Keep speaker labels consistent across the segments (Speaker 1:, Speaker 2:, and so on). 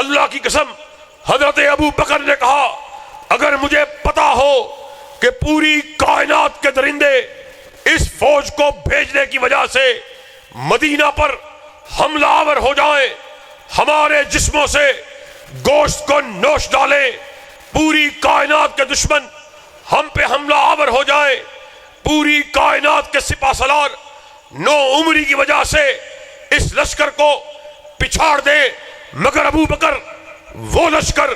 Speaker 1: اللہ کی قسم حضرت ابو بکر نے کہا اگر مجھے پتا ہو کہ پوری کائنات کے درندے اس فوج کو بھیجنے کی وجہ سے مدینہ پر حملہ آور ہو جائیں، ہمارے جسموں سے گوشت کو نوش ڈالیں، پوری کائنات کے دشمن ہم پہ حملہ آور ہو جائیں، پوری کائنات کے سپہ سالار نو عمری کی وجہ سے اس لشکر کو پچھاڑ دے، مگر ابو بکر وہ لشکر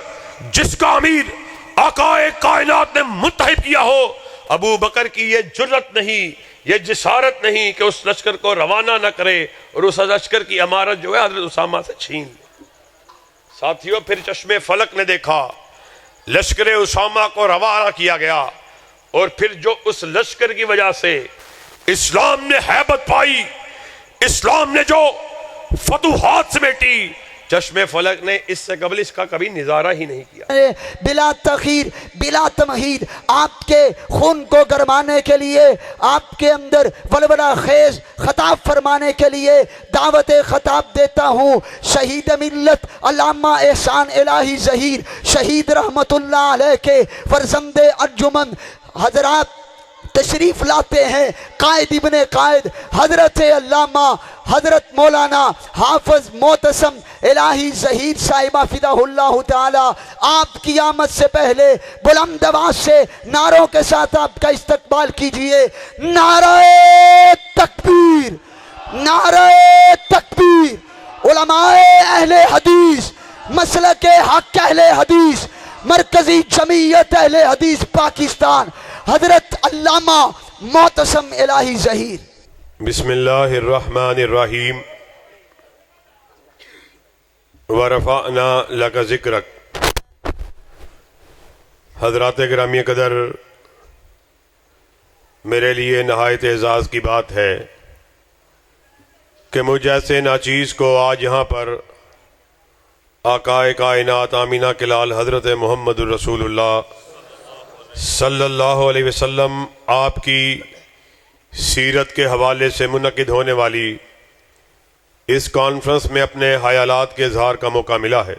Speaker 1: جس کا امیر آقائے کائنات نے منتخب کیا ہو، ابو بکر کی یہ جرت نہیں، یہ جسارت نہیں کہ اس لشکر کو روانہ نہ کرے اور اس لشکر کی امارت جو ہے حضرت اسامہ سے چھین لے۔ ساتھیوں پھر چشمے فلک نے دیکھا لشکر اسامہ کو روانہ کیا گیا، اور پھر جو اس لشکر کی وجہ سے اسلام نے ہیبت پائی، اسلام نے جو فتوحات سمیٹی، چشم فلک نے اس سے قبل اس کا کبھی نظارہ ہی نہیں کیا۔
Speaker 2: بلا تاخیر بلا تمہید آپ کے خون کو گرمانے کے لیے، آپ کے اندر ولولہ خیز خطاب فرمانے کے لیے دعوت خطاب دیتا ہوں شہید ملت علامہ احسان الہی ظہیر شہید رحمت اللہ علیہ کے فرزند ارجمند حضرات تشریف لاتے ہیں۔ قائد ابن قائد حضرت علامہ حضرت مولانا حافظ معتصم الہی ظہیر صاحبہ فدہ اللہ تعالی، آپ کی آمد سے پہلے بلند آواز سے نعروں کے ساتھ آپ کا استقبال کیجئے۔ نعرہ تکبیر، نعرہ تکبیر۔ علماء اہل حدیث، مسلک حق اہل حدیث، مرکزی جمعیت اہل حدیث پاکستان، حضرت علامہ معتصم الہی ظہیر۔
Speaker 1: بسم اللہ الرحمن الرحیم۔ ورفعنا لک ذکرک۔ حضرات گرامی قدر، میرے لیے نہایت اعزاز کی بات ہے کہ مجھ جیسے ناچیز کو آج یہاں پر آقائے کائنات آمینہ کے لال حضرت محمد الرسول اللہ صلی اللہ علیہ وسلم آپ کی سیرت کے حوالے سے منعقد ہونے والی اس کانفرنس میں اپنے خیالات کے اظہار کا موقع ملا ہے۔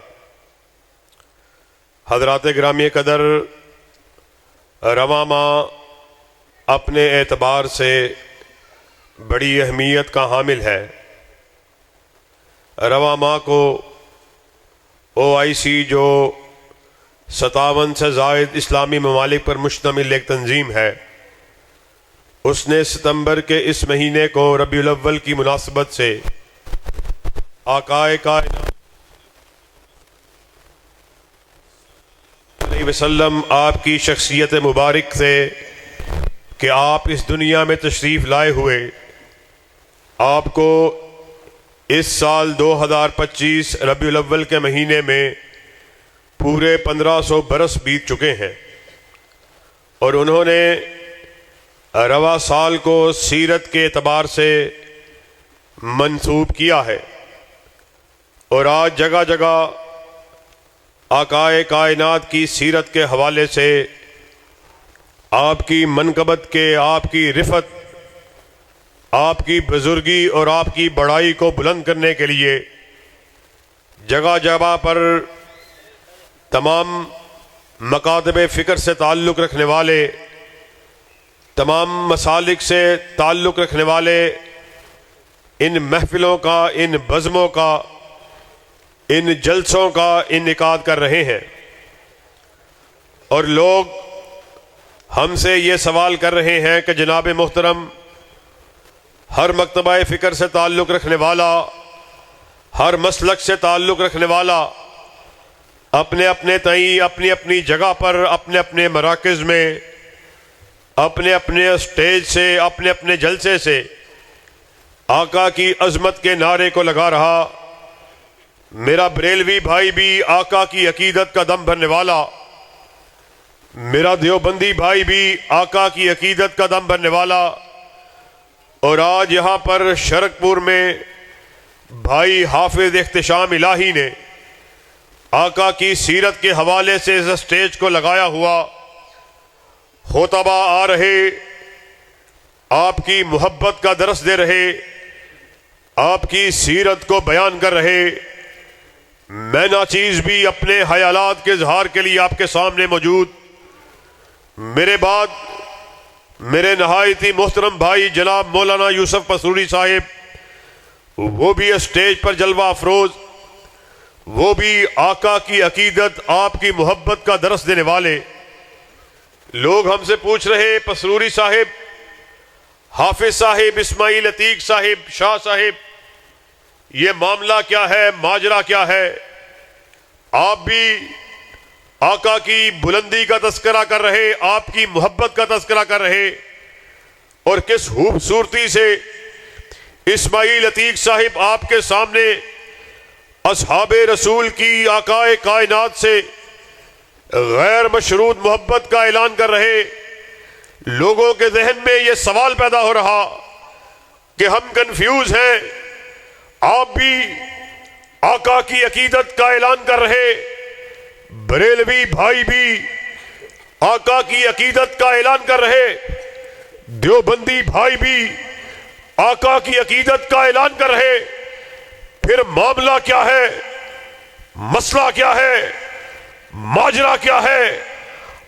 Speaker 1: حضرات گرامی قدر، رواں ماہ اپنے اعتبار سے بڑی اہمیت کا حامل ہے۔ رواں ماہ کو OIC جو 57 سے زائد اسلامی ممالک پر مشتمل ایک تنظیم ہے، اس نے ستمبر کے اس مہینے کو ربیع الاول کی مناسبت سے آقائے کائنات علیہ وسلم آپ کی شخصیت مبارک سے کہ آپ اس دنیا میں تشریف لائے ہوئے، آپ کو اس سال 2025 ربیع الاول کے مہینے میں پورے 1500 برس بیت چکے ہیں، اور انہوں نے رواں سال کو سیرت کے اعتبار سے منسوب کیا ہے، اور آج جگہ جگہ آقائے کائنات کی سیرت کے حوالے سے آپ کی منقبت کے، آپ کی رفت، آپ کی بزرگی اور آپ کی بڑائی کو بلند کرنے کے لیے جگہ جگہ پر تمام مکاتب فکر سے تعلق رکھنے والے، تمام مسالک سے تعلق رکھنے والے ان محفلوں کا، ان بزموں کا، ان جلسوں کا انعقاد کر رہے ہیں، اور لوگ ہم سے یہ سوال کر رہے ہیں کہ جناب محترم، ہر مکتبہ فکر سے تعلق رکھنے والا، ہر مسلک سے تعلق رکھنے والا اپنے اپنے تئیں، اپنی اپنی جگہ پر، اپنے اپنے مراکز میں، اپنے اپنے اسٹیج سے، اپنے اپنے جلسے سے آقا کی عظمت کے نعرے کو لگا رہا۔ میرا بریلوی بھائی بھی آقا کی عقیدت کا دم بھرنے والا، میرا دیوبندی بھائی بھی آقا کی عقیدت کا دم بھرنے والا، اور آج یہاں پر شرکپور میں بھائی حافظ احتشام الہی نے آقا کی سیرت کے حوالے سے اس اسٹیج کو لگایا ہوا، خطبہ آ رہے، آپ کی محبت کا درس دے رہے، آپ کی سیرت کو بیان کر رہے، میں ناچیز بھی اپنے خیالات کے اظہار کے لیے آپ کے سامنے موجود. میرے بعد میرے نہایت ہی محترم بھائی جناب مولانا یوسف پسروری صاحب, وہ بھی اسٹیج پر جلوہ افروز, وہ بھی آقا کی عقیدت آپ کی محبت کا درس دینے والے. لوگ ہم سے پوچھ رہے پسروری صاحب, حافظ صاحب, اسماعیل عتیق صاحب, شاہ صاحب, یہ معاملہ کیا ہے, ماجرا کیا ہے؟ آپ بھی آقا کی بلندی کا تذکرہ کر رہے, آپ کی محبت کا تذکرہ کر رہے, اور کس خوبصورتی سے اسماعیل عتیق صاحب آپ کے سامنے اصحاب رسول کی آقا کائنات سے غیر مشروط محبت کا اعلان کر رہے. لوگوں کے ذہن میں یہ سوال پیدا ہو رہا کہ ہم کنفیوز ہیں, آپ بھی آقا کی عقیدت کا اعلان کر رہے, بریلوی بھائی بھی آقا کی عقیدت کا اعلان کر رہے, دیوبندی بھائی بھی آقا کی عقیدت کا اعلان کر رہے. پھر معاملہ کیا ہے, مسئلہ کیا ہے, ماجرا کیا ہے؟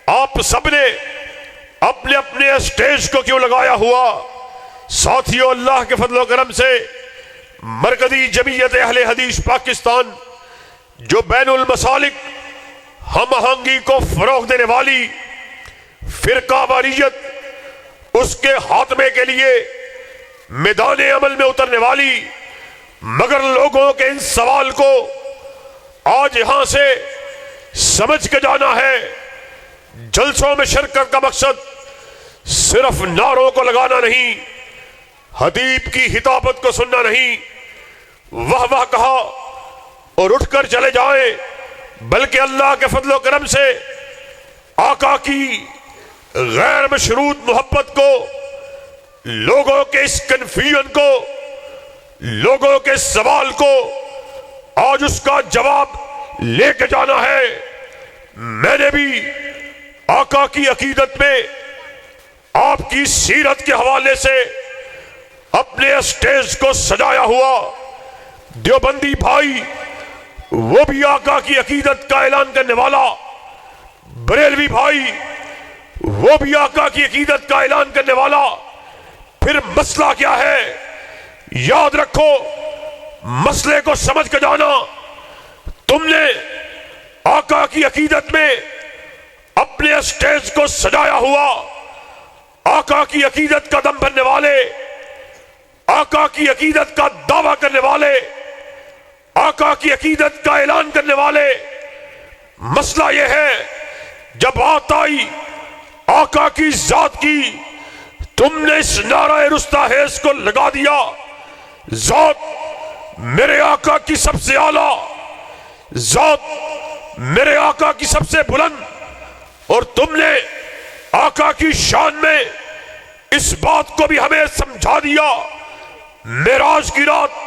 Speaker 1: آپ سب نے اپنے اپنے اسٹیج کو کیوں لگایا ہوا؟ ساتھیوں, اللہ کے فضل و کرم سے مرکزی جمعیت اہل حدیث پاکستان, جو بین المسالک ہم آہنگی کو فروغ دینے والی فرقہ واریت, اس کے خاتمے کے لیے میدان عمل میں اترنے والی, مگر لوگوں کے ان سوال کو آج یہاں سے سمجھ کے جانا ہے. جلسوں میں شرکت کا مقصد صرف نعروں کو لگانا نہیں, حدیث کی خطابت کو سننا نہیں, واہ واہ کہا اور اٹھ کر چلے جائیں, بلکہ اللہ کے فضل و کرم سے آقا کی غیر مشروط محبت کو, لوگوں کے اس کنفیوژن کو, لوگوں کے سوال کو آج اس کا جواب لے کے جانا ہے. میں نے بھی آقا کی عقیدت میں آپ کی سیرت کے حوالے سے اپنے اسٹیج کو سجایا ہوا. دیوبندی بھائی وہ بھی آقا کی عقیدت کا اعلان کرنے والا, بریلوی بھائی وہ بھی آقا کی عقیدت کا اعلان کرنے والا. پھر مسئلہ کیا ہے؟ یاد رکھو, مسئلے کو سمجھ کے جانا. تم نے آقا کی عقیدت میں اپنے اسٹیج کو سجایا ہوا, آقا کی عقیدت کا دم بھرنے والے, آقا کی عقیدت کا دعویٰ کرنے والے, آقا کی عقیدت کا اعلان کرنے والے. مسئلہ یہ ہے, جب بات آئی آقا کی ذات کی, تم نے اس نعرہ رستاخیز کو لگا دیا, ذات میرے آقا کی سب سے اعلیٰ, ذات میرے آقا کی سب سے بلند. اور تم نے آقا کی شان میں اس بات کو بھی ہمیں سمجھا دیا. معراج کی رات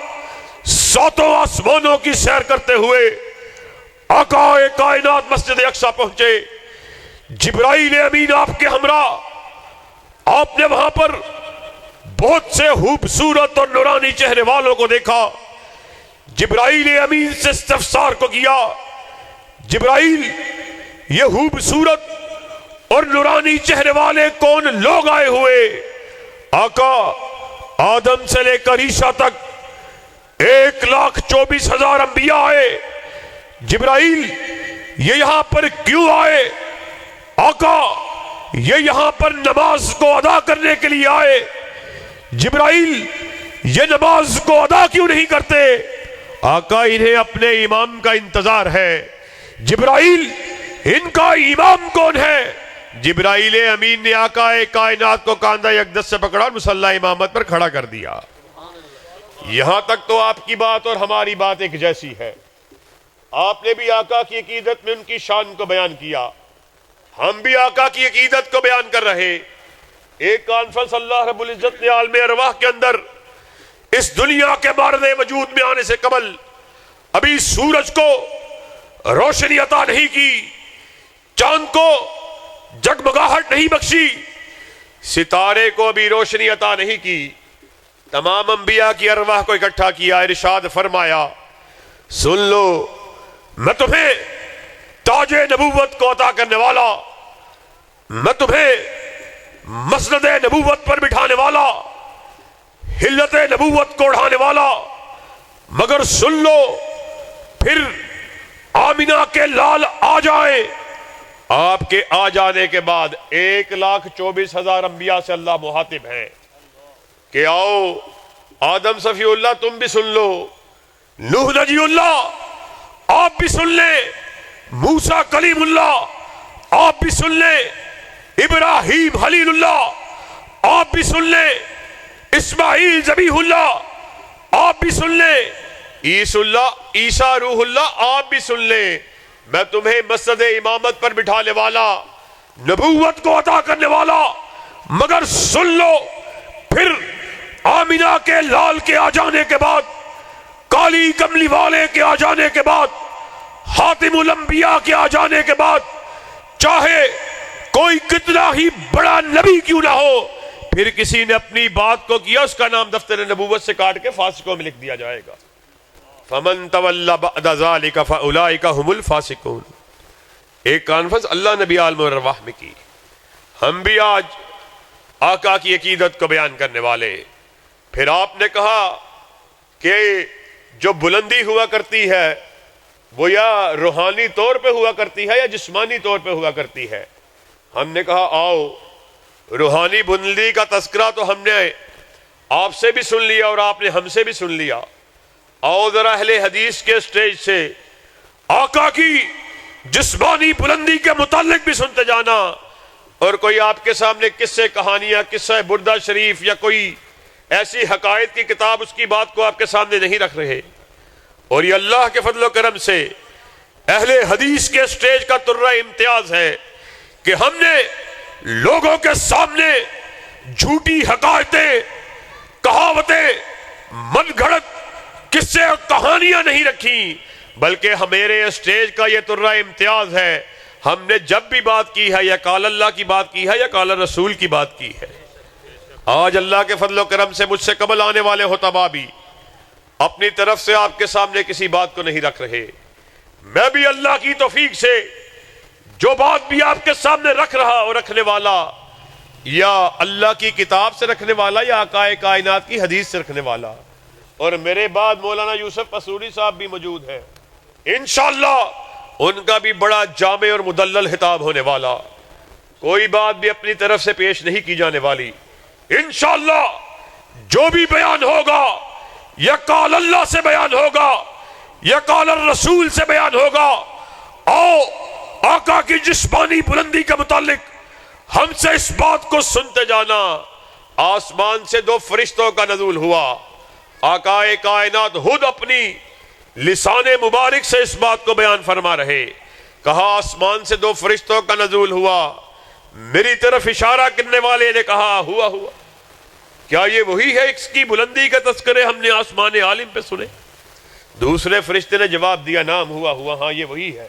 Speaker 1: ساتوں آسمانوں کی سیر کرتے ہوئے آقا کائنات مسجد اقصی پہنچے. جبرائیل امین آپ کے ہمراہ, آپ نے وہاں پر بہت سے خوبصورت اور نورانی چہرے والوں کو دیکھا. جبرائیل امین سے استفسار کو کیا, جبرائیل یہ خوبصورت اور نورانی چہرے والے کون لوگ آئے ہوئے؟ آقا آدم سے لے کر عیسیٰ تک 1,24,000 انبیاء آئے. جبرائیل یہ یہاں پر کیوں آئے؟ آقا یہ یہاں پر نماز کو ادا کرنے کے لیے آئے. جبرائیل یہ نماز کو ادا کیوں نہیں کرتے؟ آقا انہیں اپنے امام کا انتظار ہے. جبرائیل ان کا امام کون ہے؟ جبرائیل امین نے آقا کائنات کو کاندھا اقدس سے پکڑا اور مصلی امامت پر کھڑا کر دیا. یہاں تک تو آپ کی بات اور ہماری بات ایک جیسی ہے. آپ نے بھی آقا کی عقیدت میں ان کی شان کو بیان کیا, ہم بھی آقا کی عقیدت کو بیان کر رہے. ایک کانفرنس اللہ رب العزت نے عالم ارواح کے اندر اس دنیا کے مارد وجود میں آنے سے قبل ابھی سورج کو روشنی عطا نہیں کی, چاند کو جگمگاہٹ نہیں بخشی, ستارے کو بھی روشنی عطا نہیں کی. تمام انبیاء کی ارواح کو اکٹھا کیا, ارشاد فرمایا سن لو میں تمہیں تاج نبوت کو عطا کرنے والا، میں تمہیں مسند نبوت پر بٹھانے والا، حلت نبوت کو اڑھانے والا، مگر سن لو پھر آمینہ کے لال آ جائیں۔ آپ کے آ جانے کے بعد 1,24,000 انبیاء سے اللہ مخاطب ہیں کہ آؤ آدم صفی اللہ تم بھی سن لو، نوح نجی اللہ آپ بھی سن لیں، موسیٰ کلیم اللہ آپ بھی سن لیں، ابراہیم خلیل اللہ آپ بھی سن لیں، اسماعیل ذبیح اللہ آپ بھی سن لیں، عیسیٰ روح اللہ آپ بھی سن لیں۔ میں تمہیں مسجد امامت پر بٹھانے والا، نبوت کو عطا کرنے والا، مگر سن لو پھر آمینہ کے لال کے آ جانے کے بعد، کالی کملی والے کے آ جانے کے بعد، خاتم الانبیاء کے آ جانے کے بعد، چاہے کوئی کتنا ہی بڑا نبی کیوں نہ ہو، پھر کسی نے اپنی بات کو کیا اس کا نام دفتر نبوت سے کاٹ کے فاسقوں میں لکھ دیا جائے گا۔ فمن تولی بعد ذلک فاولئک هم الفاسقون۔ ایک کانفرنس اللہ نبی عالم الارواح میں کی، ہم بھی آج آقا کی عقیدت کو بیان کرنے والے، پھر آپ نے کہا کہ جو بلندی ہوا کرتی ہے وہ یا روحانی طور پہ ہوا کرتی ہے یا جسمانی طور پہ ہوا کرتی ہے۔ ہم نے کہا آؤ روحانی بلندی کا تذکرہ تو ہم نے آپ سے بھی سن لیا اور آپ نے ہم سے بھی سن لیا، آؤ ذرا اہل حدیث کے سٹیج سے آقا کی جسمانی بلندی کے متعلق بھی سنتے جانا، اور کوئی آپ کے سامنے قصے کہانیاں، قصہ بردہ شریف یا کوئی ایسی حقائق کی کتاب اس کی بات کو آپ کے سامنے نہیں رکھ رہے۔ اور یہ اللہ کے فضل و کرم سے اہل حدیث کے سٹیج کا ترہ امتیاز ہے کہ ہم نے لوگوں کے سامنے جھوٹی حقائقیں، کہاوتیں، من گھڑت قصے اور کہانیاں نہیں رکھی، بلکہ ہمارے اسٹیج کا یہ ترہ امتیاز ہے، ہم نے جب بھی بات کی ہے یا قال اللہ کی بات کی ہے یا قال رسول کی بات کی ہے۔ آج اللہ کے فضل و کرم سے مجھ سے قبل آنے والے خطباء بھی اپنی طرف سے آپ کے سامنے کسی بات کو نہیں رکھ رہے، میں بھی اللہ کی توفیق سے جو بات بھی آپ کے سامنے رکھ رہا اور رکھنے والا، یا اللہ کی کتاب سے رکھنے والا یا آقا کائنات کی حدیث سے رکھنے والا، اور میرے بعد مولانا یوسف قصوری صاحب بھی موجود ہیں، انشاءاللہ ان کا بھی بڑا جامع اور مدلل خطاب ہونے والا، کوئی بات بھی اپنی طرف سے پیش نہیں کی جانے والی۔ انشاءاللہ جو بھی بیان ہوگا یا قال اللہ سے بیان ہوگا یا قال الرسول سے بیان ہوگا، آؤ آقا کی جسمانی بلندی کے متعلق ہم سے اس بات کو سنتے جانا۔ آسمان سے 2 فرشتوں کا نزول ہوا، آقا کائنات خود اپنی لسان مبارک سے اس بات کو بیان فرما رہے، کہا آسمان سے 2 فرشتوں کا نزول ہوا، میری طرف اشارہ کرنے والے نے کہا ہوا۔ کیا یہ وہی ہے اس کی بلندی کے تذکرے ہم نے آسمان عالم پہ سنے؟ دوسرے فرشتے نے جواب دیا نام ہوا، ہاں یہ وہی ہے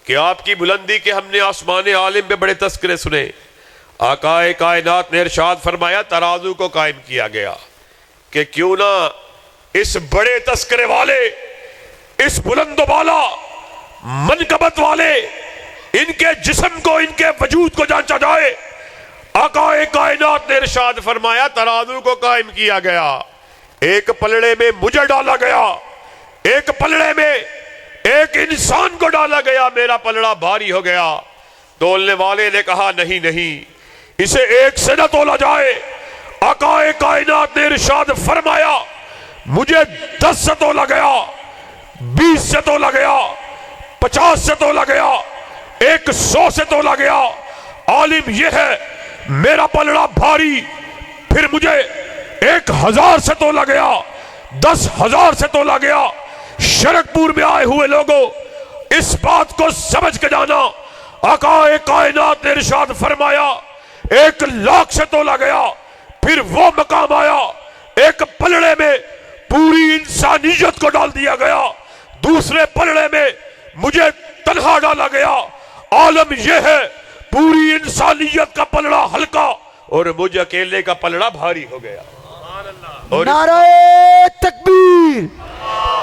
Speaker 1: کہ آپ کی بلندی کے ہم نے آسمان عالم پہ بڑے تذکرے سنے۔ آقا کائنات نے ارشاد فرمایا ترازو کو قائم کیا گیا کہ کیوں نہ اس بڑے تذکرے والے، اس بلند و بالا منقبت والے، ان کے جسم کو، ان کے وجود کو جانچا جائے۔ آقا کائنات نے ارشاد فرمایا ترازو کو قائم کیا گیا، ایک پلڑے میں مجھے ڈالا گیا، ایک پلڑے میں ایک انسان کو ڈالا گیا، میرا پلڑا بھاری ہو گیا۔ تولنے والے نے کہا نہیں، اسے 1 سے نہ تولا جائے۔ آقا کائنات نے ارشاد فرمایا مجھے 10 سے تولا گیا، 20 سے تولا گیا، 50 سے تولا گیا، 100 سے تولا گیا۔ عالم یہ ہے میرا پلڑا بھاری، پھر مجھے 1000 سے تولا گیا، 10,000 سے تولا گیا۔ شرکپور میں آئے ہوئے لوگوں اس بات کو سمجھ کے جانا، آقا کائنات نے ارشاد فرمایا 1,00,000 سے تولا گیا، پھر وہ مقام آیا ایک پلڑے میں پوری انسانیت کو ڈال دیا گیا، دوسرے پلڑے میں مجھے تنہا ڈالا گیا۔ عالم یہ ہے پوری انسانیت کا پلڑا ہلکا اور مجھ اکیلے کا پلڑا بھاری ہو گیا۔
Speaker 2: نعرہ تکبیر،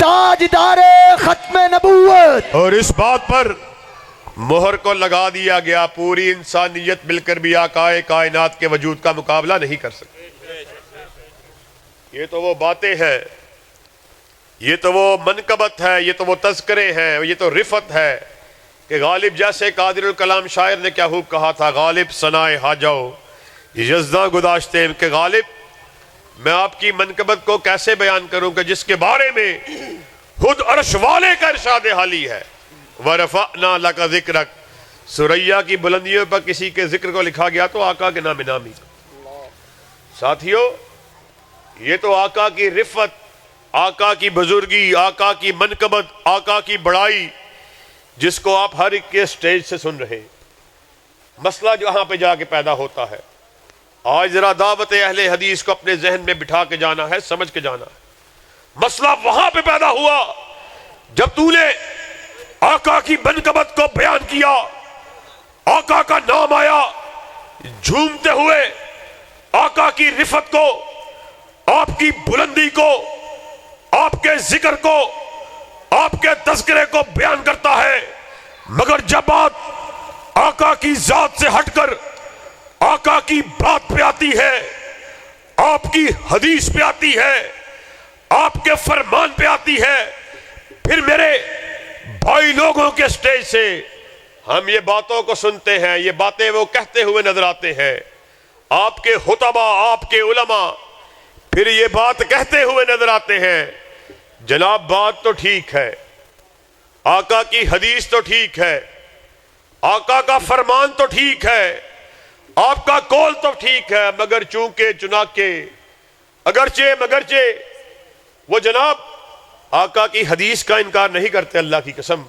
Speaker 2: تاجدار ختم نبوت.
Speaker 1: اور اس بات پر مہر کو لگا دیا گیا پوری انسانیت مل کر بھی آقائے کائنات کے وجود کا مقابلہ نہیں کر سکتی. یہ تو وہ باتیں ہیں، یہ تو وہ منقبت ہے، یہ تو وہ تذکرے ہیں، یہ تو رفت ہے کہ غالب جیسے قادر الکلام شاعر نے کیا خوب کہا تھا، غالب ثنائے حاجو یزداں گداشتے کہ غالب میں آپ کی منقبت کو کیسے بیان کروں کہ جس کے بارے میں خود عرش والے کا ارشاد حالی ہے، وَرَفَعْنَا لَكَ ذِكْرَكَ. سریا کی بلندیوں پر کسی کے ذکر کو لکھا گیا تو آقا کے نام نامی. ساتھیو یہ تو آقا کی رفت، آقا کی بزرگی، آقا کی منقبت، آقا کی بڑائی جس کو آپ ہر ایک کے سٹیج سے سن رہے. مسئلہ جہاں پہ جا کے پیدا ہوتا ہے، آج ذرا دعوت اہل حدیث کو اپنے ذہن میں بٹھا کے جانا ہے، سمجھ کے جانا ہے. مسئلہ وہاں پہ پیدا ہوا جب تو نے آقا کی منقبت کو بیان کیا، آقا کا نام آیا، جھومتے ہوئے آقا کی رفت کو، آپ کی بلندی کو، آپ کے ذکر کو، آپ کے تذکرے کو بیان کرتا ہے. مگر جب بات آقا کی ذات سے ہٹ کر آقا کی بات پہ آتی ہے، آپ کی حدیث پہ آتی ہے، آپ کے فرمان پہ آتی ہے، پھر میرے بھائی لوگوں کے سٹیج سے ہم یہ باتوں کو سنتے ہیں، یہ باتیں وہ کہتے ہوئے نظر آتے ہیں. آپ کے خطبہ، آپ کے علماء پھر یہ بات کہتے ہوئے نظر آتے ہیں. جناب بات تو ٹھیک ہے، آقا کی حدیث تو ٹھیک ہے، آقا کا فرمان تو ٹھیک ہے، آپ کا قول تو ٹھیک ہے، مگر چونکہ چنانکہ مگرچہ وہ جناب آقا کی حدیث کا انکار نہیں کرتے. اللہ کی قسم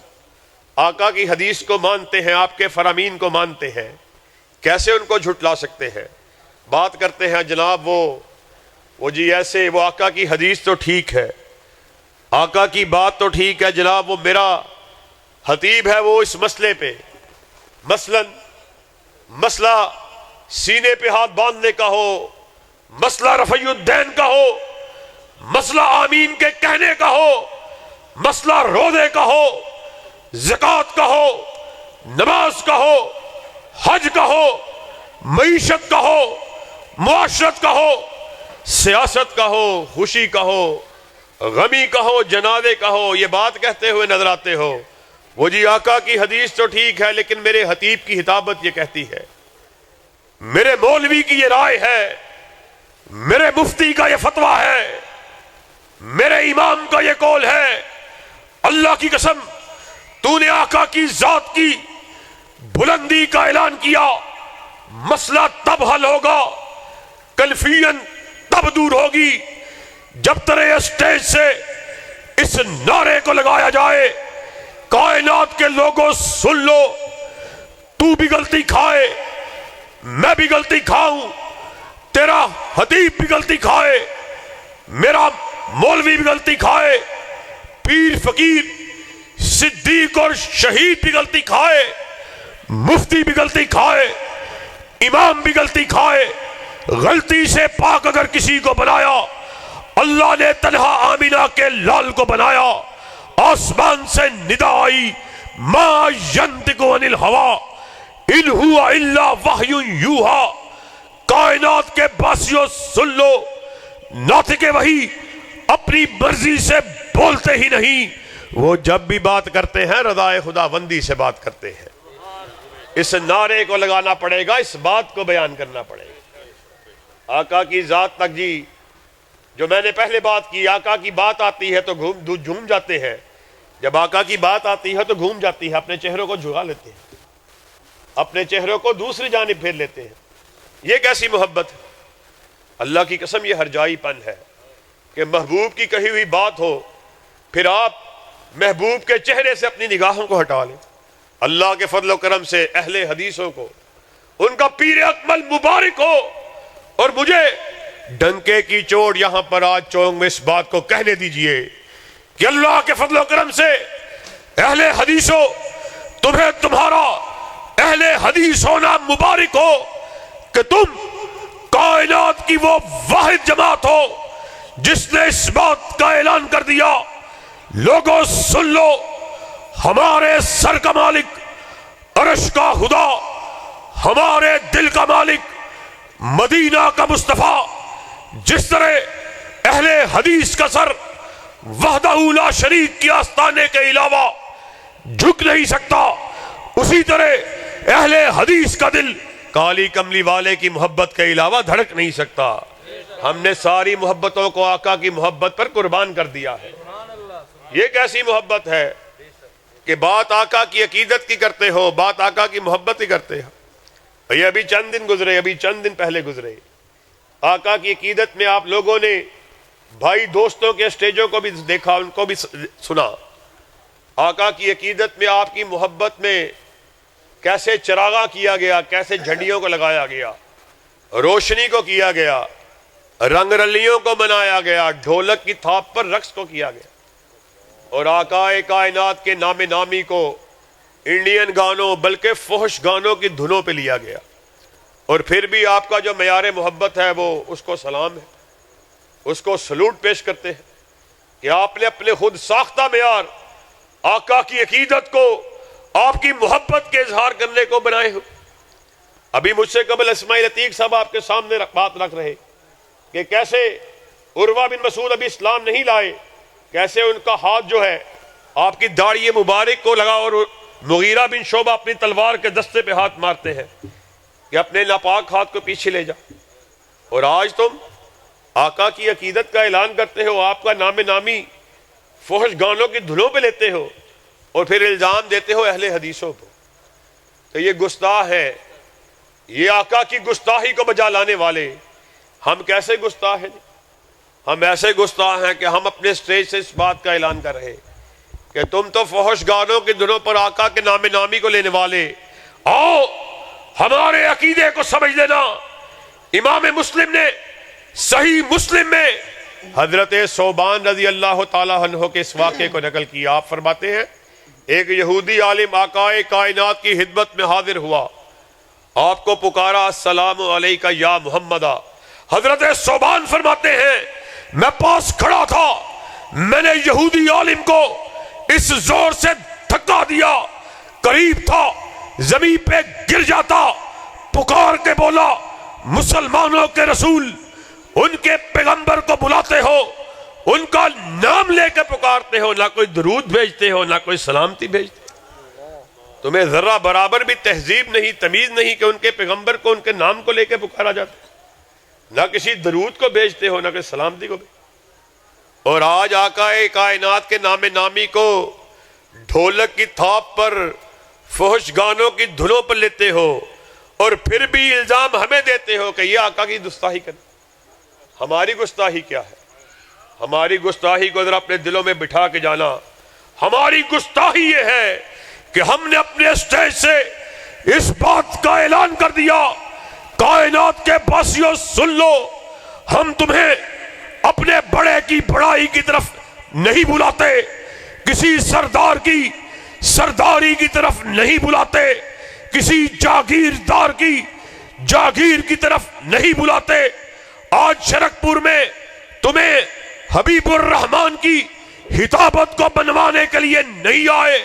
Speaker 1: آقا کی حدیث کو مانتے ہیں، آپ کے فرامین کو مانتے ہیں، کیسے ان کو جھٹلا سکتے ہیں؟ بات کرتے ہیں جناب وہ جی ایسے، وہ آقا کی حدیث تو ٹھیک ہے، آقا کی بات تو ٹھیک ہے جناب، وہ میرا خطیب ہے وہ اس مسئلے پہ مسئلہ سینے پہ ہاتھ باندھنے کا ہو، مسئلہ رفع الدین کا ہو، مسئلہ آمین کے کہنے کا ہو، مسئلہ روزے کا ہو، زکوٰۃ کا ہو، نماز کا ہو، حج کا ہو، معیشت کا ہو، معاشرت کا ہو، سیاست کا ہو، خوشی کا ہو، غمی کا ہو، جنازے کا ہو، یہ بات کہتے ہوئے نظر آتے ہو. وہ جی آقا کی حدیث تو ٹھیک ہے لیکن میرے خطیب کی خطابت یہ کہتی ہے، میرے مولوی کی یہ رائے ہے، میرے مفتی کا یہ فتویٰ ہے، میرے امام کا یہ قول ہے. اللہ کی قسم تو نے آقا کی ذات کی بلندی کا اعلان کیا، مسئلہ تب حل ہوگا، کلفین تب دور ہوگی جب تیرے اسٹیج سے اس نعرے کو لگایا جائے، کائنات کے لوگوں سن لو، تو بھی غلطی کھائے، میں بھی غلطی کھاؤں، تیرا خطیب بھی غلطی کھائے، میرا مولوی بھی غلطی کھائے، پیر فقیر صدیق اور شہید بھی غلطی کھائے، مفتی بھی غلطی کھائے، امام بھی غلطی کھائے. غلطی سے پاک اگر کسی کو بنایا، اللہ نے تنہا آمینہ کے لال کو بنایا. آسمان سے ندا آئی، ما ینطق عن الہوی ان ہوا الا وحی یوحی. کائنات کے باسیوں سن لو، ناطق وحی اپنی مرضی سے بولتے ہی نہیں، وہ جب بھی بات کرتے ہیں رضائے خداوندی سے بات کرتے ہیں. اس نعرے کو لگانا پڑے گا، اس بات کو بیان کرنا پڑے گا. آقا کی ذات تک جی جو میں نے پہلے بات کی، آقا کی بات آتی ہے تو جھوم جاتے ہیں، جب آقا کی بات آتی ہے تو گھوم جاتی ہے، اپنے چہروں کو جھکا لیتے ہیں، اپنے چہروں کو دوسری جانب پھیر لیتے ہیں. یہ کیسی محبت ہے؟ اللہ کی قسم یہ ہرجائی پن ہے کہ محبوب کی کہی ہوئی بات ہو، پھر آپ محبوب کے چہرے سے اپنی نگاہوں کو ہٹا لیں. اللہ کے فضل و کرم سے اہل حدیثوں کو ان کا پیر اکمل مبارک ہو. اور مجھے ڈنکے کی چوٹ یہاں پر آج چونک میں اس بات کو کہنے دیجئے کہ اللہ کے فضل و کرم سے اہل حدیثوں، تمہیں تمہارا اہل حدیث ہونا مبارک ہو کہ تم کائنات کی وہ واحد جماعت ہو جس نے اس بات کا اعلان کر دیا، لوگوں سن لو، ہمارے سر کا مالک، عرش کا خدا، ہمارے دل کا مالک، مدینہ کا مصطفیٰ، جس طرح اہل حدیث کا سر وحدہ لا شریک کی آستانے کے علاوہ جھک نہیں سکتا، اسی طرح اہل حدیث کا دل کالی کملی والے کی محبت کے علاوہ دھڑک نہیں سکتا۔ ہم نے ساری محبتوں کو آقا کی محبت پر قربان کر دیا ہے۔ یہ کیسی محبت ہے کہ بات آقا کی عقیدت کی کرتے ہو، بات آقا کی محبت ہی کرتے ہو۔ یہ ابھی چند دن پہلے گزرے، آقا کی عقیدت میں آپ لوگوں نے بھائی دوستوں کے اسٹیجوں کو بھی دیکھا، ان کو بھی سنا۔ آقا کی عقیدت میں، آپ کی محبت میں کیسے چراغاں کیا گیا، کیسے جھنڈیوں کو لگایا گیا، روشنی کو کیا گیا، رنگ رلیوں کو منایا گیا، ڈھولک کی تھاپ پر رقص کو کیا گیا، اور آقا کائنات کے نام نامی کو انڈین گانوں بلکہ فحش گانوں کی دھنوں پہ لیا گیا۔ اور پھر بھی آپ کا جو معیار محبت ہے وہ اس کو سلام ہے، اس کو سلوٹ پیش کرتے ہیں کہ آپ نے اپنے خود ساختہ معیار آقا کی عقیدت کو آپ کی محبت کے اظہار کرنے کو بنائے ہو۔ ابھی مجھ سے قبل اسماعیل عتیق صاحب آپ کے سامنے بات رکھ رہے کہ کیسے عروہ بن مسعود ابھی اسلام نہیں لائے، کیسے ان کا ہاتھ جو ہے آپ کی داڑھی مبارک کو لگا اور مغیرہ بن شعبہ اپنی تلوار کے دستے پہ ہاتھ مارتے ہیں کہ اپنے ناپاک ہاتھ کو پیچھے لے جا۔ اور آج تم آقا کی عقیدت کا اعلان کرتے ہو، آپ کا نام نامی فحش گانوں کی دھنوں پہ لیتے ہو، اور پھر الزام دیتے ہو اہل حدیثوں کو۔ تو یہ گستاخ ہے، یہ آقا کی گستاخی کو بجا لانے والے۔ ہم کیسے گستاخ ہیں؟ ہم ایسے گستاخ ہیں کہ ہم اپنے اسٹیج سے اس بات کا اعلان کر رہے کہ تم تو فحش گانوں کے دنوں پر آقا کے نام نامی کو لینے والے، آؤ ہمارے عقیدے کو سمجھ لینا۔ امام مسلم نے صحیح مسلم میں حضرت ثوبان رضی اللہ تعالیٰ عنہ کے اس واقعے کو نقل کیا۔ آپ فرماتے ہیں ایک یہودی عالم آقا کائنات کی خدمت میں حاضر ہوا، آپ کو پکارا، السلام علیکہ یا محمدہ۔ حضرت ثوبان فرماتے ہیں میں پاس کھڑا تھا، میں نے یہودی عالم کو اس زور سے دھکا دیا، قریب تھا زمین پہ گر جاتا، پکار کے بولا مسلمانوں کے رسول، ان کے پیغمبر کو بلاتے ہو، ان کا نام لے کے پکارتے ہو، نہ کوئی درود بھیجتے ہو، نہ کوئی سلامتی بھیجتے ہو۔ تمہیں ذرہ برابر بھی تہذیب نہیں، تمیز نہیں کہ ان کے پیغمبر کو ان کے نام کو لے کے پکارا جاتا ہے، نہ کسی درود کو بھیجتے ہو، نہ کوئی سلامتی کو بھیجتے۔ اور آج آقا کائنات کے نام نامی کو ڈھولک کی تھاپ پر فحش گانوں کی دھنوں پر لیتے ہو، اور پھر بھی الزام ہمیں دیتے ہو کہ یہ آقا کی گستاخی کرنا۔ ہماری گستاخی کیا ہے؟ ہماری گستاخی کو ذرا اپنے دلوں میں بٹھا کے جانا۔ ہماری گستاخی یہ ہے کہ ہم نے اپنے اسٹیج سے اس بات کا اعلان کر دیا، کائنات کے باسیوں سن لو، ہم تمہیں اپنے بڑے کی بڑائی کی طرف نہیں بلاتے، کسی سردار کی سرداری کی طرف نہیں بلاتے، کسی جاگیردار کی جاگیر کی طرف نہیں بلاتے۔ آج شرک پور میں تمہیں حبیب الرحمن کی خطابت کو بنوانے کے لیے نہیں آئے،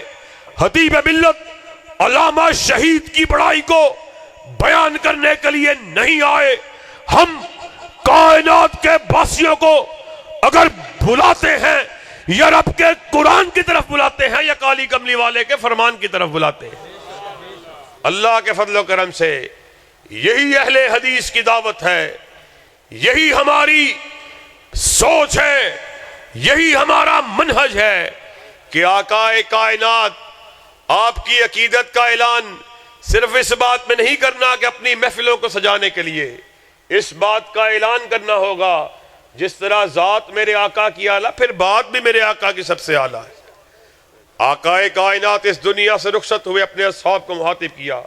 Speaker 1: خطیب ملت علامہ شہید کی بڑائی کو بیان کرنے کے لیے نہیں آئے۔ ہم کائنات کے باسیوں کو اگر بلاتے ہیں یا رب کے قرآن کی طرف بلاتے ہیں یا کالی کملی والے کے فرمان کی طرف بلاتے ہیں۔ اللہ کے فضل و کرم سے یہی اہل حدیث کی دعوت ہے، یہی ہماری سوچ ہے، یہی ہمارا منہج ہے کہ آقا کائنات آپ کی عقیدت کا اعلان صرف اس بات میں نہیں کرنا کہ اپنی محفلوں کو سجانے کے لیے، اس بات کا اعلان کرنا ہوگا جس طرح ذات میرے آقا کی اعلیٰ، پھر بات بھی میرے آقا کی سب سے اعلیٰ ہے۔ آقا کائنات اس دنیا سے رخصت ہوئے اپنے اصحاب کو مخاطب کیا،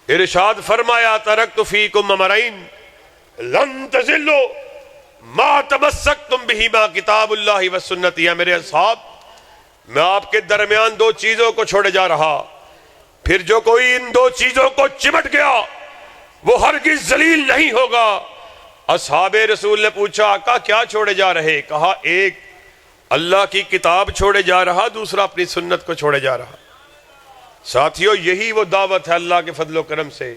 Speaker 1: ارشاد فرمایا ترکت فیکم امرین لن تضلوا ما تمسکتم بہما کتاب اللہ و سنتی۔ یا میرے اصحاب، میں آپ کے درمیان دو چیزوں کو چھوڑے جا رہا، پھر جو کوئی ان دو چیزوں کو چمٹ گیا وہ ہرگز ذلیل نہیں ہوگا۔ اصحاب رسول نے پوچھا آقا کیا چھوڑے جا رہے؟ کہا ایک اللہ کی کتاب چھوڑے جا رہا، دوسرا اپنی سنت کو چھوڑے جا رہا۔ ساتھیو، یہی وہ دعوت ہے اللہ کے فضل و کرم سے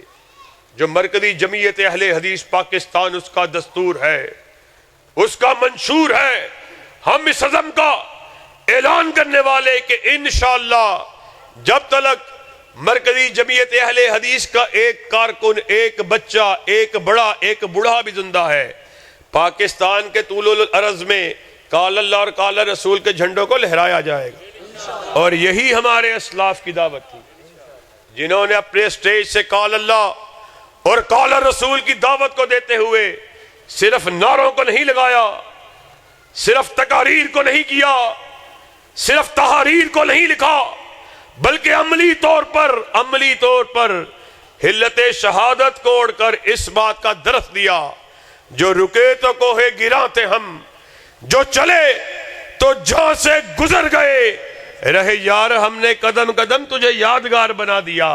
Speaker 1: جو مرکزی جمعیت اہل حدیث پاکستان اس کا دستور ہے، اس کا منشور ہے۔ ہم اس عزم کا اعلان کرنے والے کہ انشاءاللہ جب تک مرکزی جمعیت اہل حدیث کا ایک کارکن، ایک بچہ، ایک بڑا، ایک بوڑھا بھی زندہ ہے، پاکستان کے طول العرض میں قال اللہ اور قال رسول کے جھنڈوں کو لہرایا جائے گا۔ اور یہی ہمارے اسلاف کی دعوت تھی، جنہوں نے اپنے اسٹیج سے قال اللہ اور قال رسول کی دعوت کو دیتے ہوئے صرف نعروں کو نہیں لگایا، صرف تقاریر کو نہیں کیا، صرف تحاریر کو نہیں لکھا، بلکہ عملی طور پر حلت شہادت کو اوڑھ کر اس بات کا درس دیا، جو رکے تو کوہ گراں تھے ہم، جو چلے تو جہاں سے گزر گئے، رہے یار ہم نے قدم قدم تجھے یادگار بنا دیا۔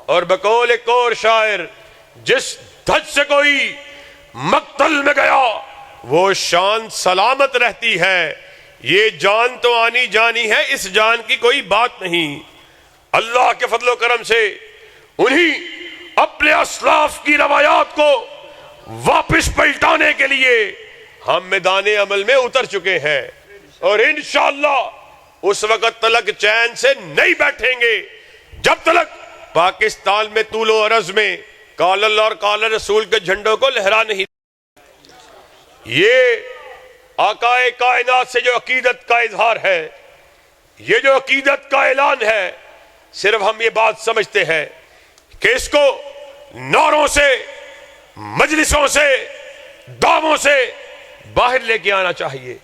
Speaker 1: اور بقول ایک اور شاعر، جس دھج سے کوئی مقتل میں گیا وہ شان سلامت رہتی ہے، یہ جان تو آنی جانی ہے، اس جان کی کوئی بات نہیں۔ اللہ کے فضل و کرم سے انہی اپنے اسلاف کی روایات کو واپس پلٹانے کے لیے ہم میدان عمل میں اتر چکے ہیں، اور انشاءاللہ اس وقت تلک چین سے نہیں بیٹھیں گے جب تلک پاکستان میں طول و عرض میں قال اللہ اور قال رسول کے جھنڈوں کو لہرا نہیں۔ یہ آقا کائنات سے جو عقیدت کا اظہار ہے، یہ جو عقیدت کا اعلان ہے، صرف ہم یہ بات سمجھتے ہیں کہ اس کو نعروں سے، مجلسوں سے، دعووں سے باہر لے کے آنا چاہیے۔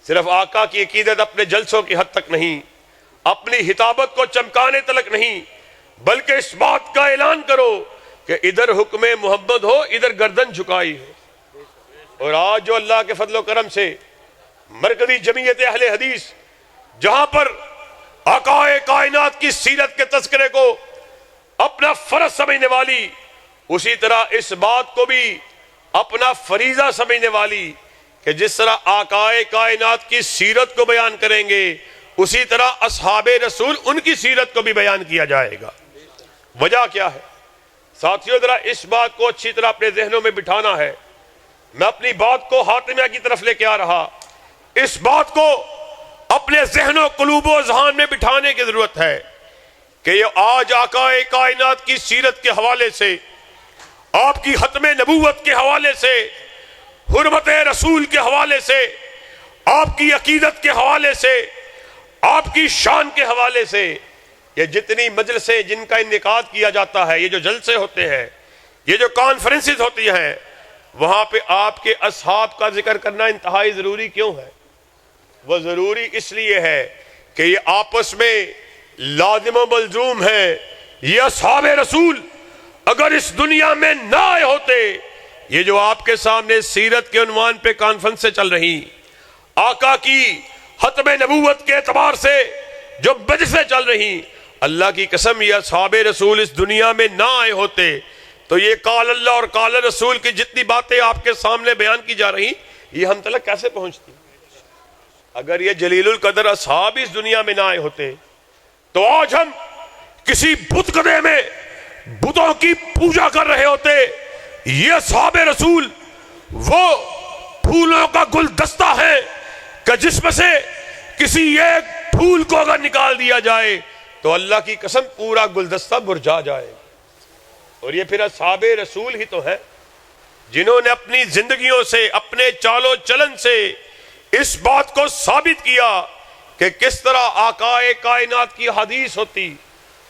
Speaker 1: صرف آقا کی عقیدت اپنے جلسوں کی حد تک نہیں، اپنی خطابت کو چمکانے تلک نہیں، بلکہ اس بات کا اعلان کرو کہ ادھر حکم محمد ہو، ادھر گردن جھکائی ہو۔ اور آج جو اللہ کے فضل و کرم سے مرکزی جمعیت اہل حدیث جہاں پر آقا کائنات کی سیرت کے تذکرے کو اپنا فرض سمجھنے والی، اسی طرح اس بات کو بھی اپنا فریضہ سمجھنے والی کہ جس طرح آقا کائنات کی سیرت کو بیان کریں گے، اسی طرح اصحاب رسول ان کی سیرت کو بھی بیان کیا جائے گا۔ وجہ کیا ہے ساتھیو؟ ذرا اس بات کو اچھی طرح اپنے ذہنوں میں بٹھانا ہے۔ میں اپنی بات کو حاتمیہ کی طرف لے کے آ رہا، اس بات کو اپنے ذہن و قلوب و اذہان میں بٹھانے کی ضرورت ہے کہ یہ آج آقا کائنات کی سیرت کے حوالے سے، آپ کی ختم نبوت کے حوالے سے، حرمت رسول کے حوالے سے، آپ کی عقیدت کے حوالے سے، آپ کی شان کے حوالے سے، یہ جتنی مجلسیں جن کا انعقاد کیا جاتا ہے، یہ جو جلسے ہوتے ہیں، یہ جو کانفرنسز ہوتی ہیں، وہاں پہ آپ کے اصحاب کا ذکر کرنا انتہائی ضروری کیوں ہے؟ وہ ضروری اس لیے ہے کہ یہ آپس میں لازم و ملزوم ہے۔ یہ اصحاب رسول اگر اس دنیا میں نہ آئے ہوتے، یہ جو آپ کے سامنے سیرت کے عنوان پہ کانفرنسیں چل رہی، آقا کی ختم نبوت کے اعتبار سے جو مجلسیں چل رہی، اللہ کی قسم یہ اصحاب رسول اس دنیا میں نہ آئے ہوتے تو یہ قال اللہ اور قال رسول کی جتنی باتیں آپ کے سامنے بیان کی جا رہی، یہ ہم تلک کیسے پہنچتی؟ اگر یہ جلیل القدر اصحاب اس دنیا میں نہ آئے ہوتے تو آج ہم کسی بت قدے میں بتوں کی پوجا کر رہے ہوتے۔ یہ اصحاب رسول وہ پھولوں کا گلدستہ ہے کہ جس میں سے کسی ایک پھول کو اگر نکال دیا جائے تو اللہ کی قسم پورا گلدستہ مرجھا جائے۔ اور یہ پھر اصحاب رسول ہی تو ہے جنہوں نے اپنی زندگیوں سے، اپنے چال و چلن سے اس بات کو ثابت کیا کہ کس طرح آقا کائنات کی حدیث ہوتی،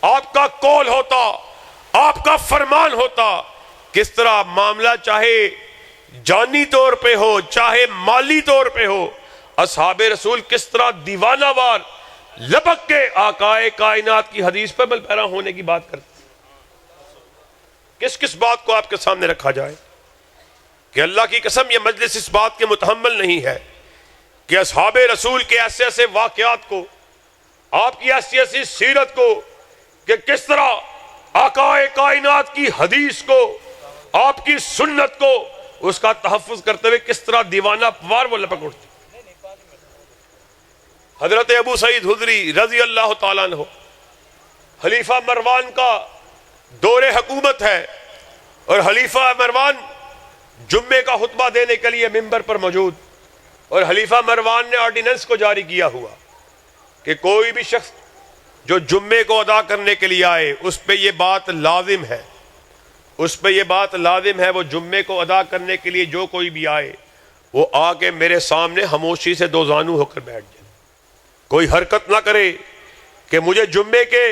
Speaker 1: آپ کا قول ہوتا، آپ کا فرمان ہوتا، کس طرح معاملہ چاہے جانی طور پہ ہو چاہے مالی طور پہ ہو، اصحاب رسول کس طرح دیوانہ وار لپک کے آقا کائنات کی حدیث پر عمل پیرا ہونے کی بات کرتے۔ کس بات کو آپ کے سامنے رکھا جائے کہ اللہ کی قسم یہ مجلس اس بات کے متحمل نہیں ہے کہ اصحاب رسول کے ایسے ایسے واقعات کو، آپ کی ایسی ایسی سیرت کو، کہ کس طرح آقا کائنات کی حدیث کو، آپ کی سنت کو، اس کا تحفظ کرتے ہوئے کس طرح دیوانہ وار وہ لپک اٹھتے۔ حضرت ابو سعید خدری رضی اللہ تعالیٰ عنہ خلیفہ مروان کا دور حکومت ہے، اور خلیفہ مروان جمعے کا خطبہ دینے کے لیے منبر پر موجود، اور خلیفہ مروان نے آرڈیننس کو جاری کیا ہوا کہ کوئی بھی شخص جو جمعے کو ادا کرنے کے لیے آئے اس پہ یہ بات لازم ہے، اس پہ یہ بات لازم ہے، وہ جمعے کو ادا کرنے کے لیے جو کوئی بھی آئے وہ آ کے میرے سامنے خاموشی سے دو زانو ہو کر بیٹھ جائے، کوئی حرکت نہ کرے کہ مجھے جمعے کے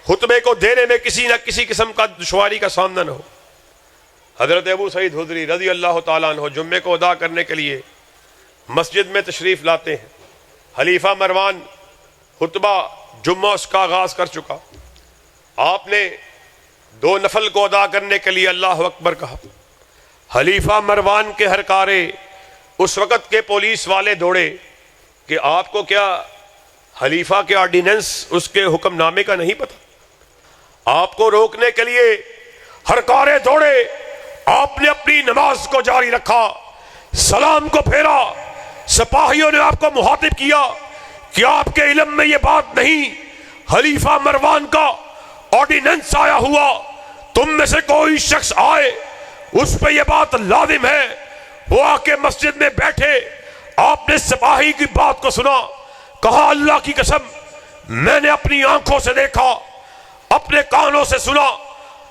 Speaker 1: خطبے کو دینے میں کسی نہ کسی قسم کا دشواری کا سامنا نہ ہو۔ حضرت ابو سعید خدری رضی اللہ تعالیٰ عنہ جمعے کو ادا کرنے کے لیے مسجد میں تشریف لاتے ہیں۔ خلیفہ مروان خطبہ جمعہ اس کا آغاز کر چکا، آپ نے 2 نفل کو ادا کرنے کے لیے اللہ اکبر کہا۔ خلیفہ مروان کے ہرکارے اس وقت کے پولیس والے دوڑے کہ آپ کو کیا خلیفہ کے آرڈیننس اس کے حکم نامے کا نہیں پتہ؟ آپ کو روکنے کے لیے ہرکارے دوڑے، آپ نے اپنی نماز کو جاری رکھا، سلام کو پھیرا، سپاہیوں نے آپ کو مخاطب کیا کہ آپ کے علم میں یہ بات نہیں، خلیفہ مروان کا آرڈیننس آیا ہوا، تم میں سے کوئی شخص آئے اس پہ یہ بات لازم ہے، وہ آ کے مسجد میں بیٹھے۔ آپ نے سپاہی کی بات کو سنا، کہا اللہ کی قسم میں نے اپنی آنکھوں سے دیکھا، اپنے کانوں سے سنا،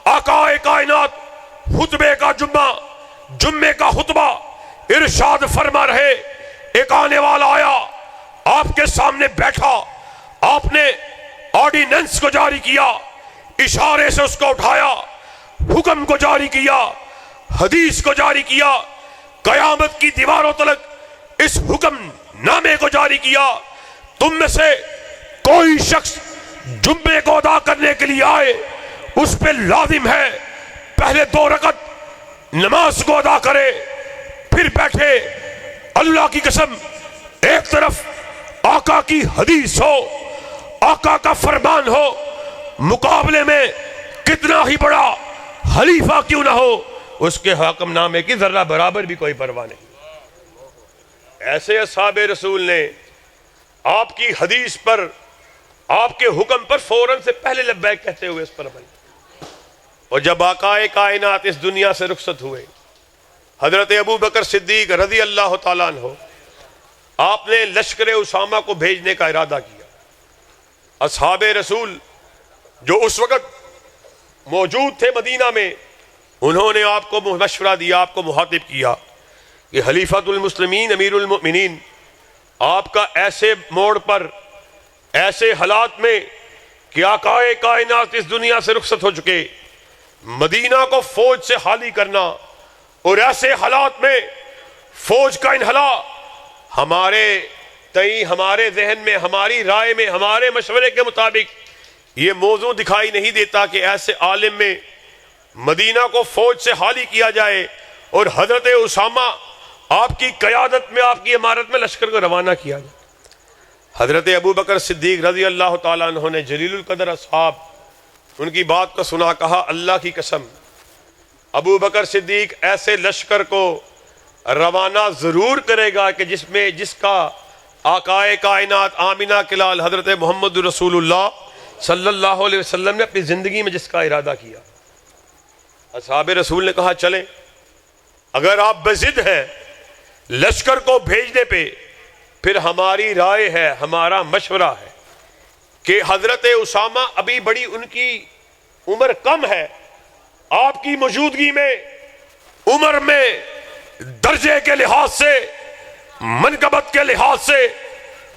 Speaker 1: آقا کائنات خطبے کا جمعے کا خطبہ ارشاد فرما رہے، ایک آنے والا آیا آپ کے سامنے بیٹھا، آپ نے آرڈیننس کو جاری کیا، اشارے سے اس کو اٹھایا، حکم کو جاری کیا، حدیث کو جاری کیا، قیامت کی دیواروں تلک اس حکم نامے کو جاری کیا، تم میں سے کوئی شخص جمعے کو ادا کرنے کے لیے آئے اس پہ لازم ہے پہلے 2 رکعت نماز کو ادا کرے پھر بیٹھے۔ اللہ کی قسم ایک طرف آقا کی حدیث ہو، آقا کا فرمان ہو، مقابلے میں کتنا ہی بڑا خلیفہ کیوں نہ ہو اس کے حکم نامے کی ذرہ برابر بھی کوئی پرواہ نہیں۔ ایسے اصحاب رسول نے آپ کی حدیث پر، آپ کے حکم پر فوراً سے پہلے لبیک کہتے ہوئے اس پر عمل، اور جب آقا کائنات اس دنیا سے رخصت ہوئے، حضرت ابو بکر صدیق رضی اللہ تعالیٰ عنہ آپ نے لشکر اسامہ کو بھیجنے کا ارادہ کیا۔ اصحاب رسول جو اس وقت موجود تھے مدینہ میں، انہوں نے آپ کو مشورہ دیا، آپ کو مخاطب کیا کہ خلیفۃ المسلمین امیر المؤمنین آپ کا ایسے موڑ پر، ایسے حالات میں کہ آقا کائنات اس دنیا سے رخصت ہو چکے، مدینہ کو فوج سے خالی کرنا، اور ایسے حالات میں فوج کا انخلا ہمارے تئیں، ہمارے ذہن میں، ہماری رائے میں، ہمارے مشورے کے مطابق یہ موضوع دکھائی نہیں دیتا کہ ایسے عالم میں مدینہ کو فوج سے خالی کیا جائے اور حضرت اسامہ آپ کی قیادت میں، آپ کی امارت میں لشکر کو روانہ کیا جائے۔ حضرت ابو بکر صدیق رضی اللہ تعالیٰ عنہ نے جلیل القدر اصحاب ان کی بات کو سنا، کہا اللہ کی قسم ابو بکر صدیق ایسے لشکر کو روانہ ضرور کرے گا کہ جس کا آقا کائنات آمینہ کے لال حضرت محمد رسول اللہ صلی اللہ علیہ وسلم نے اپنی زندگی میں جس کا ارادہ کیا۔ اصحاب رسول نے کہا چلیں، اگر آپ بضد ہیں لشکر کو بھیجنے پہ، پھر ہماری رائے ہے، ہمارا مشورہ ہے کہ حضرت اسامہ ابھی بڑی ان کی عمر کم ہے، آپ کی موجودگی میں عمر میں درجے کے لحاظ سے، منقبت کے لحاظ سے،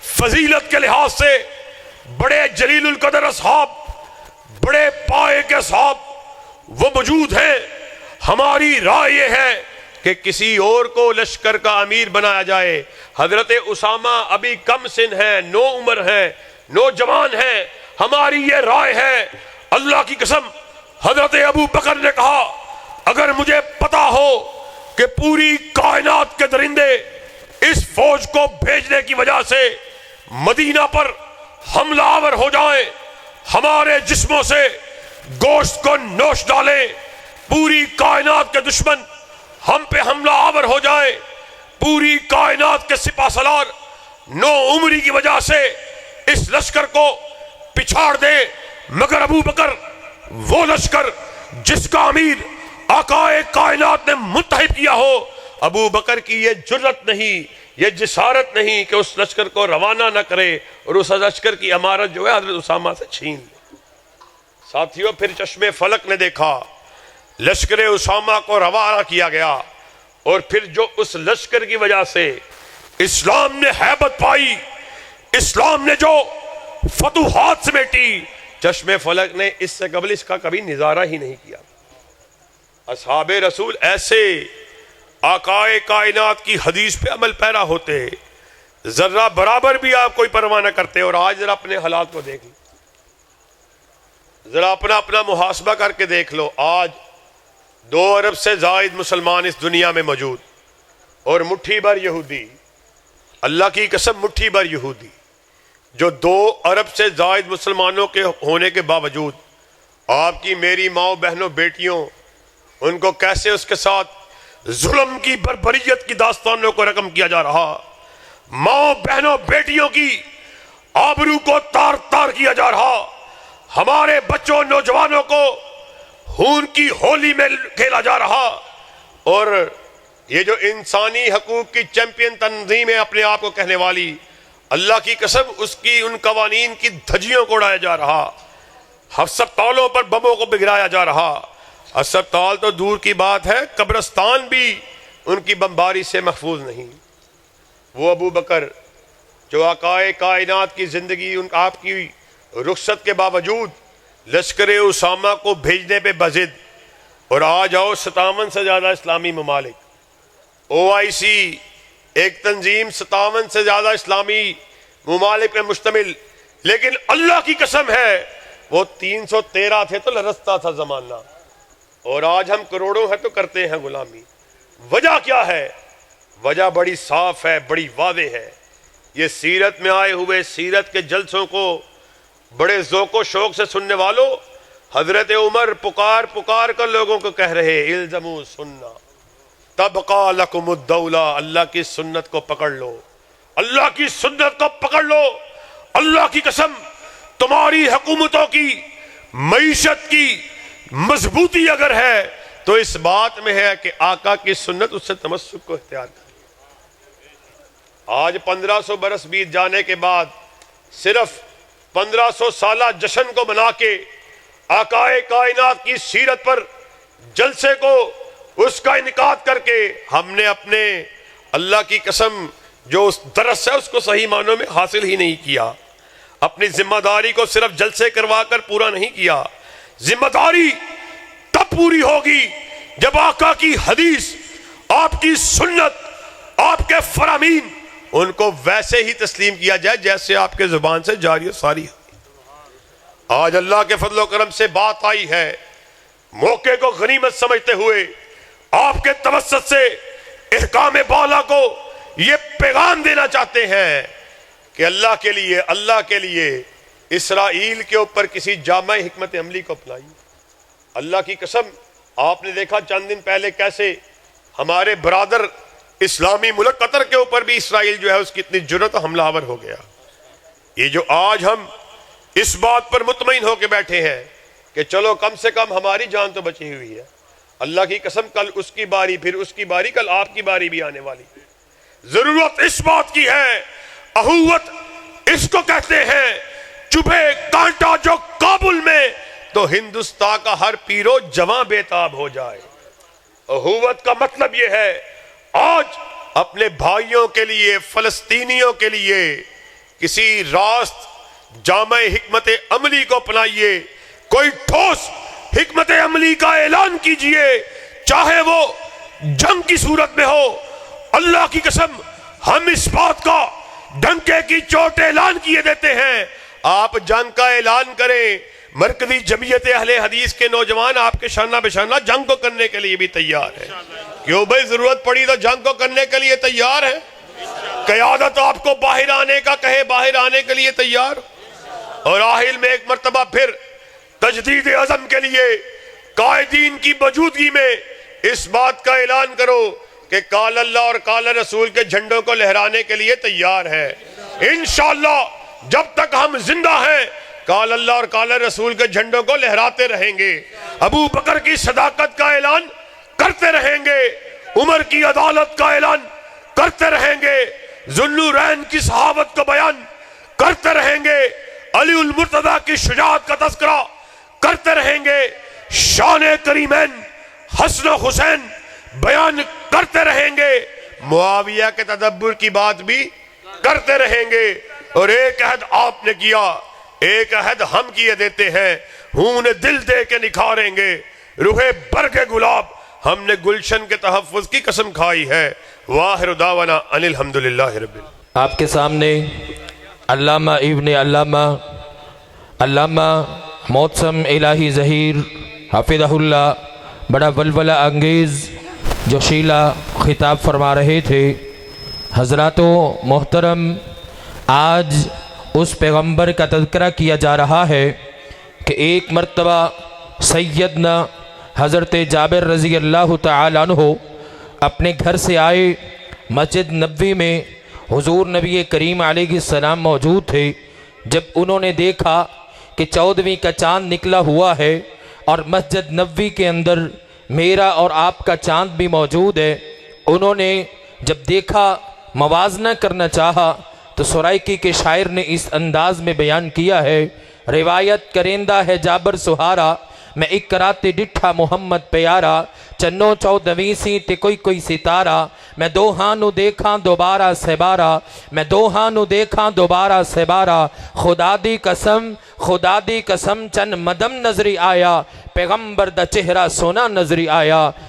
Speaker 1: فضیلت کے لحاظ سے بڑے جلیل القدر اصحاب، بڑے پائے کے اصحاب وہ موجود ہیں، ہماری رائے یہ ہے کہ کسی اور کو لشکر کا امیر بنایا جائے۔ حضرت اسامہ ابھی کم سن ہیں، نو عمر ہیں، نوجوان ہیں، ہماری یہ رائے ہے۔ اللہ کی قسم حضرت ابو بکر نے کہا اگر مجھے پتا ہو کہ پوری کائنات کے درندے اس فوج کو بھیجنے کی وجہ سے مدینہ پر حملہ آور ہو جائیں، ہمارے جسموں سے گوشت کو نوش ڈالیں، پوری کائنات کے دشمن ہم پہ حملہ آور ہو جائیں، پوری کائنات کے سپہ سالار نو عمری کی وجہ سے اس لشکر کو پچھاڑ دے، مگر ابو بکر وہ لشکر جس کا امیر آقائے کائنات نے متحد کیا ہو، ابو بکر کی یہ جرت نہیں، یہ جسارت نہیں کہ اس لشکر کو روانہ نہ کرے اور اس لشکر کی امارت جو ہے حضرت اسامہ سے چھین لے۔ ساتھیوں، پھر چشم فلک نے دیکھا لشکر اسامہ کو روانہ کیا گیا، اور پھر جو اس لشکر کی وجہ سے اسلام نے ہیبت پائی، اسلام نے جو فتوحات سمیٹی، چشم فلک نے اس سے قبل اس کا کبھی نظارہ ہی نہیں کیا۔ اصحاب رسول ایسے آقائے کائنات کی حدیث پہ عمل پیرا ہوتے، ذرہ برابر بھی آپ کوئی پرواہ نہ کرتے۔ اور آج ذرا اپنے حالات کو دیکھ لو، ذرا اپنا محاسبہ کر کے دیکھ لو۔ آج 2 ارب سے زائد مسلمان اس دنیا میں موجود، اور مٹھی بھر یہودی، اللہ کی قسم مٹھی بھر یہودی، جو 2 ارب سے زائد مسلمانوں کے ہونے کے باوجود آپ کی میری ماؤں بہنوں بیٹیوں، ان کو کیسے اس کے ساتھ ظلم کی بربریت کی داستانوں کو رقم کیا جا رہا، ماؤں بہنوں بیٹیوں کی آبرو کو تار تار کیا جا رہا، ہمارے بچوں نوجوانوں کو خون کی ہولی میں کھیلا جا رہا، اور یہ جو انسانی حقوق کی چیمپئن تنظیم ہے اپنے آپ کو کہنے والی، اللہ کی قسم اس کی ان قوانین کی دھجیوں کو اڑایا جا رہا، ہسپتالوں پر بموں کو بگھرایا جا رہا۔ ہسپتال تو دور کی بات ہے، قبرستان بھی ان کی بمباری سے محفوظ نہیں۔ وہ ابو بکر جو آقائے کائنات کی زندگی ان آپ کی رخصت کے باوجود لشکر اسامہ کو بھیجنے پہ بضد، اور آج آؤ 57 سے زیادہ اسلامی ممالک، OIC ایک تنظیم 57 سے زیادہ اسلامی ممالک پہ مشتمل، لیکن اللہ کی قسم ہے وہ 313 تھے تو لرزتا تھا زمانہ، اور آج ہم کروڑوں ہیں تو کرتے ہیں غلامی۔ وجہ کیا ہے؟ وجہ بڑی صاف ہے، بڑی واضح ہے۔ یہ سیرت میں آئے ہوئے سیرت کے جلسوں کو بڑے ذوق و شوق سے سننے والوں، حضرت عمر پکار پکار کر لوگوں کو کہہ رہے الزموا سنہ تبقى لکم الدولہ، اللہ کی سنت کو پکڑ لو، اللہ کی سنت کو پکڑ لو۔ اللہ کی قسم تمہاری حکومتوں کی معیشت کی مضبوطی اگر ہے تو اس بات میں ہے کہ آقا کی سنت اس سے تمسک کو اختیار کرے۔ آج 1500 برس بیت جانے کے بعد صرف 1500 سالہ جشن کو منا کے آقائے کائنات کی سیرت پر جلسے کو اس کا انعقاد کر کے ہم نے اپنے اللہ کی قسم جو اس درس ہے اس کو صحیح معنوں میں حاصل ہی نہیں کیا۔ اپنی ذمہ داری کو صرف جلسے کروا کر پورا نہیں کیا۔ ذمہ داری تب پوری ہوگی جب آقا کی حدیث، آپ کی سنت، آپ کے فرامین ان کو ویسے ہی تسلیم کیا جائے جیسے آپ کے زبان سے جاری و ساری ہے۔ آج اللہ کے فضل و کرم سے بات آئی ہے، موقع کو غنیمت سمجھتے ہوئے آپ کے توسط سے احکام بالا کو یہ پیغام دینا چاہتے ہیں کہ اللہ کے لیے اسرائیل کے اوپر کسی جامع حکمت عملی کو اپنائیے۔ اللہ کی قسم آپ نے دیکھا چند دن پہلے کیسے ہمارے برادر اسلامی ملک قطر کے اوپر بھی اسرائیل جو ہے اس کی اتنی جرأت حملہ آور ہو گیا۔ یہ جو آج ہم اس بات پر مطمئن ہو کے بیٹھے ہیں کہ چلو کم سے کم ہماری جان تو بچی ہوئی ہے، اللہ کی قسم کل اس کی باری، پھر اس کی باری، کل آپ کی باری بھی آنے والی۔ ضرورت اس بات کی ہے، اخوت اس کو کہتے ہیں، چبھے کانٹا جو کابل میں تو ہندوستان کا ہر پیرو جواں بے تاب ہو جائے۔ اخوت کا مطلب یہ ہے آج اپنے بھائیوں کے لیے، فلسطینیوں کے لیے کسی راست جامع حکمت عملی کو اپنائیے، کوئی ٹھوس حکمت عملی کا اعلان کیجئے، چاہے وہ جنگ کی صورت میں ہو۔ اللہ کی قسم ہم اس بات کا ڈنکے کی چوٹ اعلان کیے دیتے ہیں، آپ جنگ کا اعلان کریں، مرکزی جمعیت اہل حدیث کے نوجوان آپ کے شانہ بشانہ جنگ کو کرنے کے لیے بھی تیار ہیں۔ کیوں بھائی ضرورت پڑی تو جنگ کو کرنے کے لیے تیار ہیں۔ قیادت آپ کو باہر آنے کا کہے، باہر آنے کے لیے تیار، اور آخر میں ایک مرتبہ پھر تجدید عزم کے لیے قائدین کی موجودگی میں اس بات کا اعلان کرو کہ قال اللہ اور قال رسول کے جھنڈوں کو لہرانے کے لیے تیار ہے۔ انشاءاللہ جب تک ہم زندہ ہیں قال اللہ اور قال رسول کے جھنڈوں کو لہراتے رہیں گے، ابو بکر کی صداقت کا اعلان کرتے رہیں گے، عمر کی عدالت کا اعلان کرتے رہیں گے، ذوالنورین کی صحابت کا بیان کرتے رہیں گے، علی المرتضیٰ کی شجاعت کا تذکرہ کرتے رہیں گے، شان کریمین حسن و حسین بیان کرتے رہیں گے، معاویہ کے تدبر کی بات بھی کرتے رہیں گے، اور ایک عہد آپ نے کیا، ایک عہد ہم کیے دیتے ہیں، خون دل دے کے نکھاریں گے، روح برگ گلاب ہم نے گلشن کے تحفظ کی قسم کھائی ہے۔ واخر دعوانا ان الحمدللہ رب العالمین۔
Speaker 3: آپ کے سامنے علامہ ابن علامہ محتسم الہی ظہیر حفظہ اللہ بڑا ولولہ انگیز جوشیلا خطاب فرما رہے تھے۔ حضرات و محترم، آج اس پیغمبر کا تذکرہ کیا جا رہا ہے کہ ایک مرتبہ سیدنا حضرت جابر رضی اللہ تعالیٰ عنہ اپنے گھر سے آئے، مسجد نبوی میں حضور نبی کریم علیہ السلام موجود تھے۔ جب انہوں نے دیکھا کہ 14ویں کا چاند نکلا ہوا ہے اور مسجد نبوی کے اندر میرا اور آپ کا چاند بھی موجود ہے، انہوں نے جب دیکھا، موازنہ کرنا چاہا، تو سرائکی کے شاعر نے اس انداز میں بیان کیا ہے، روایت کرندہ ہے جابر سہارا، میں ایک راتے ڈٹھا محمد پیارا، چنو 14ویں سی تے کوئی ستارہ، میں دو ہانو دیکھاں دوبارہ سے بارہ، میں دو ہانو دیکھاں دوبارہ سے بارہ، خدا دی قسم چند مدم نظری آیا، پیغمبر دا چہرہ سونا نظری آیا۔